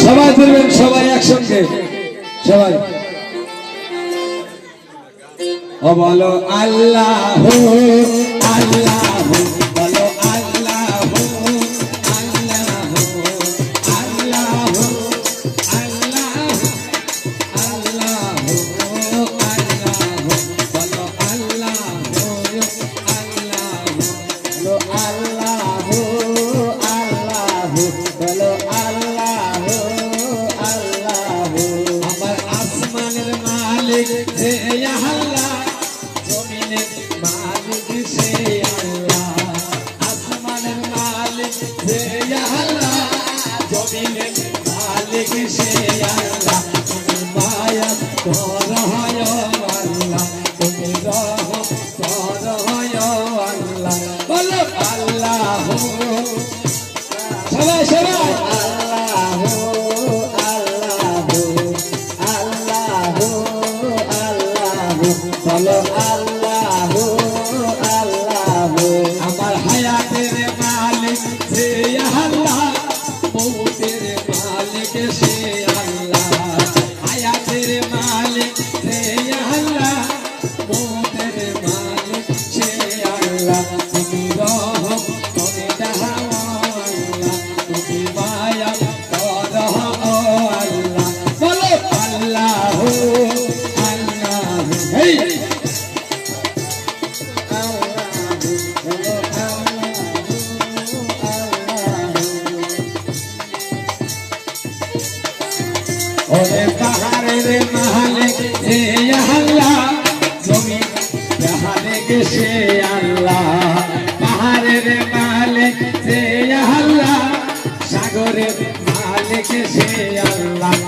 সবাই তুলবেন, সবাই একসঙ্গে, সবাই ও বলো আল্লাহ আল্লাহ, বলো আল্লাহ আল্লাহ আল্লাহ আল্লাহ আল্লাহ আল্লাহ, বলো আল্লাহ আল্লাহ, বলো আল্লাহ আল্লাহ, বলো আল্লাহ আল্লাহ। আমার আসমানের মালিক যে আল্লাহ, জমিনের মালিক সে আল্লাহ। আসমানের মালিক যে আল্লাহ, জমিনের মালিক সে আল্লাহ। তুমি মায়া কর হয় আল্লাহ, তুমি রহম কর হয় আল্লাহ, বলো আল্লাহ। সবাই সবাই আল্লাহ আল্লাহ আল্লাহ আল্লাহ, বলো আল্লাহ আল্লাহ। আমার হায়াতের মালিক সে আল্লাহ, মৌতের মালিক সে আল্লাহ। হায়াতের মালিক সে আল্লাহ, মৌতের মালিক সে আল্লাহ। তুমি রহম করে দাও আল্লাহ, তুমি মায়া করো আল্লাহ, বলো আল্লাহ আল্লাহ। হেই ওরে পাহাড়ের মালিক যে আল্লাহ, জমি মালিক সে আল্লাহ। পাহাড়ের মালিক যে আল্লাহ, সাগরের মালিক সে আল্লাহ।